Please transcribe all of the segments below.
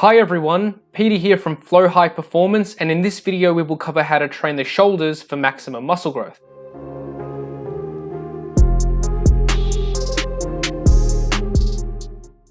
Hi everyone, Peter here from Flow High Performance, and in this video we will cover how to train the shoulders for maximum muscle growth.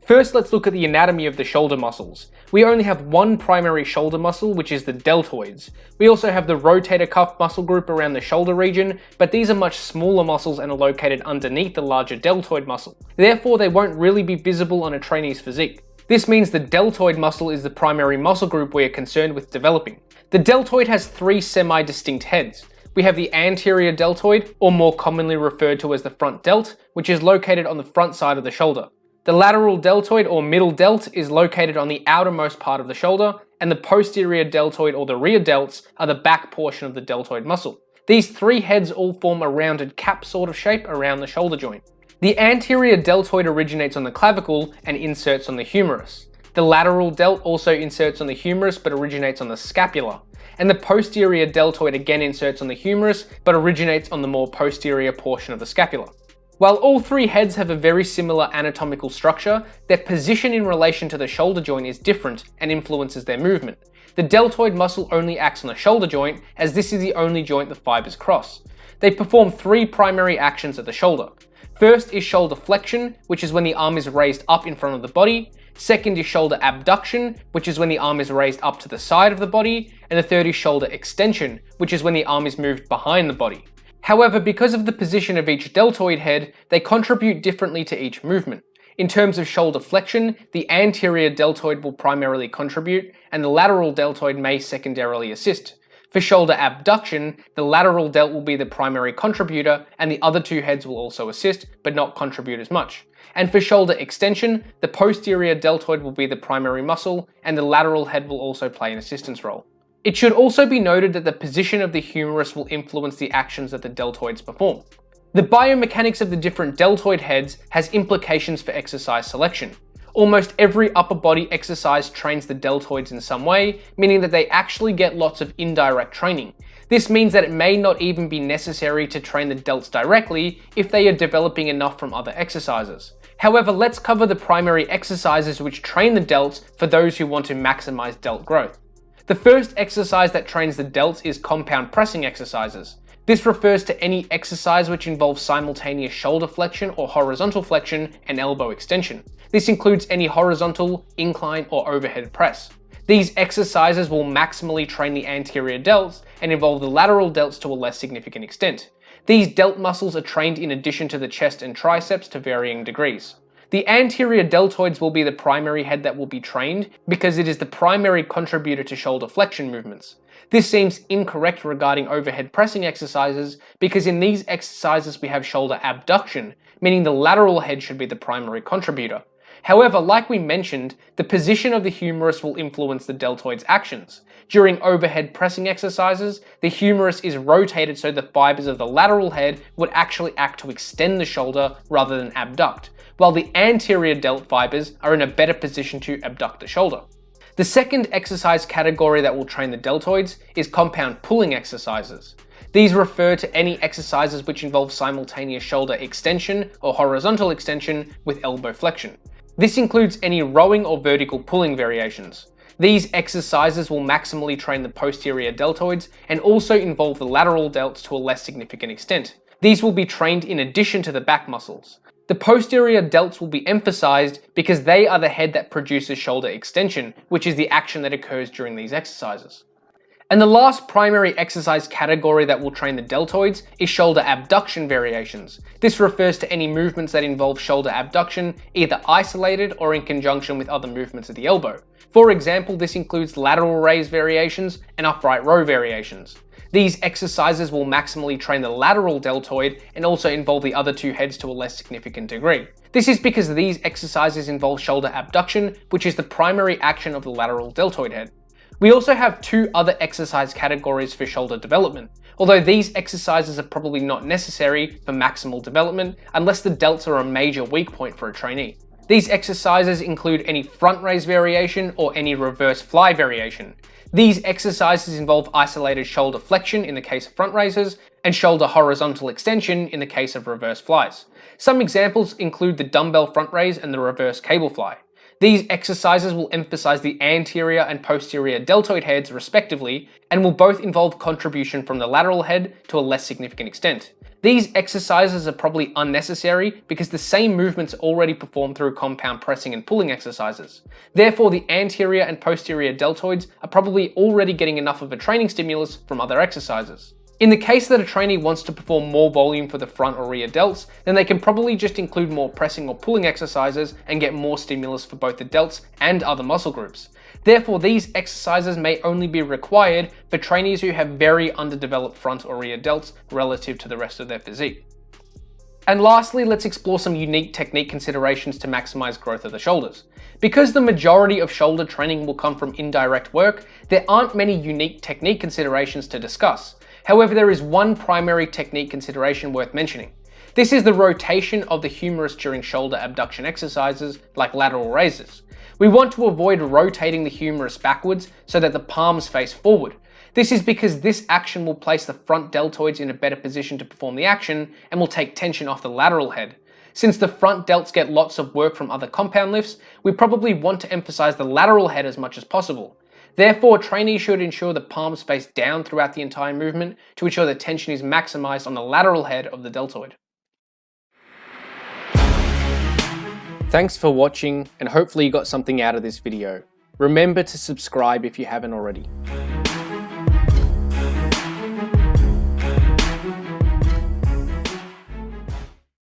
First, let's look at the anatomy of the shoulder muscles. We only have one primary shoulder muscle, which is the deltoids. We also have the rotator cuff muscle group around the shoulder region, but these are much smaller muscles and are located underneath the larger deltoid muscle. Therefore, they won't really be visible on a trainee's physique. This means the deltoid muscle is the primary muscle group we are concerned with developing. The deltoid has three semi-distinct heads. We have the anterior deltoid, or more commonly referred to as the front delt, which is located on the front side of the shoulder. The lateral deltoid, or middle delt, is located on the outermost part of the shoulder, and the posterior deltoid, or the rear delts, are the back portion of the deltoid muscle. These three heads all form a rounded cap sort of shape around the shoulder joint. The anterior deltoid originates on the clavicle and inserts on the humerus. The lateral delt also inserts on the humerus but originates on the scapula. And the posterior deltoid again inserts on the humerus but originates on the more posterior portion of the scapula. While all three heads have a very similar anatomical structure, their position in relation to the shoulder joint is different and influences their movement. The deltoid muscle only acts on the shoulder joint, as this is the only joint the fibers cross. They perform three primary actions at the shoulder. First is shoulder flexion, which is when the arm is raised up in front of the body. Second is shoulder abduction, which is when the arm is raised up to the side of the body. And the third is shoulder extension, which is when the arm is moved behind the body. However, because of the position of each deltoid head, they contribute differently to each movement. In terms of shoulder flexion, the anterior deltoid will primarily contribute, and the lateral deltoid may secondarily assist. For shoulder abduction, the lateral delt will be the primary contributor, and the other two heads will also assist, but not contribute as much. And for shoulder extension, the posterior deltoid will be the primary muscle, and the lateral head will also play an assistance role. It should also be noted that the position of the humerus will influence the actions that the deltoids perform. The biomechanics of the different deltoid heads has implications for exercise selection. Almost every upper body exercise trains the deltoids in some way, meaning that they actually get lots of indirect training. This means that it may not even be necessary to train the delts directly if they are developing enough from other exercises. However, let's cover the primary exercises which train the delts for those who want to maximize delt growth. The first exercise that trains the delts is compound pressing exercises. This refers to any exercise which involves simultaneous shoulder flexion or horizontal flexion and elbow extension. This includes any horizontal, incline, or overhead press. These exercises will maximally train the anterior delts and involve the lateral delts to a less significant extent. These delt muscles are trained in addition to the chest and triceps to varying degrees. The anterior deltoids will be the primary head that will be trained because it is the primary contributor to shoulder flexion movements. This seems incorrect regarding overhead pressing exercises because in these exercises we have shoulder abduction, meaning the lateral head should be the primary contributor. However, like we mentioned, the position of the humerus will influence the deltoid's actions. During overhead pressing exercises, the humerus is rotated so the fibers of the lateral head would actually act to extend the shoulder rather than abduct, while the anterior delt fibers are in a better position to abduct the shoulder. The second exercise category that will train the deltoids is compound pulling exercises. These refer to any exercises which involve simultaneous shoulder extension or horizontal extension with elbow flexion. This includes any rowing or vertical pulling variations. These exercises will maximally train the posterior deltoids and also involve the lateral delts to a less significant extent. These will be trained in addition to the back muscles. The posterior delts will be emphasized because they are the head that produces shoulder extension, which is the action that occurs during these exercises. And the last primary exercise category that will train the deltoids is shoulder abduction variations. This refers to any movements that involve shoulder abduction, either isolated or in conjunction with other movements of the elbow. For example, this includes lateral raise variations and upright row variations. These exercises will maximally train the lateral deltoid and also involve the other two heads to a less significant degree. This is because these exercises involve shoulder abduction, which is the primary action of the lateral deltoid head. We also have two other exercise categories for shoulder development, although these exercises are probably not necessary for maximal development unless the delts are a major weak point for a trainee. These exercises include any front raise variation or any reverse fly variation. These exercises involve isolated shoulder flexion in the case of front raises and shoulder horizontal extension in the case of reverse flies. Some examples include the dumbbell front raise and the reverse cable fly. These exercises will emphasize the anterior and posterior deltoid heads respectively, and will both involve contribution from the lateral head to a less significant extent. These exercises are probably unnecessary because the same movements are already performed through compound pressing and pulling exercises. Therefore, the anterior and posterior deltoids are probably already getting enough of a training stimulus from other exercises. In the case that a trainee wants to perform more volume for the front or rear delts, then they can probably just include more pressing or pulling exercises and get more stimulus for both the delts and other muscle groups. Therefore, these exercises may only be required for trainees who have very underdeveloped front or rear delts relative to the rest of their physique. And lastly, let's explore some unique technique considerations to maximize growth of the shoulders. Because the majority of shoulder training will come from indirect work, there aren't many unique technique considerations to discuss. However, there is one primary technique consideration worth mentioning. This is the rotation of the humerus during shoulder abduction exercises like lateral raises. We want to avoid rotating the humerus backwards so that the palms face forward. This is because this action will place the front deltoids in a better position to perform the action and will take tension off the lateral head. Since the front delts get lots of work from other compound lifts, we probably want to emphasize the lateral head as much as possible. Therefore, trainees should ensure the palms face down throughout the entire movement to ensure that tension is maximized on the lateral head of the deltoid. Thanks for watching, and hopefully you got something out of this video. Remember to subscribe if you haven't already.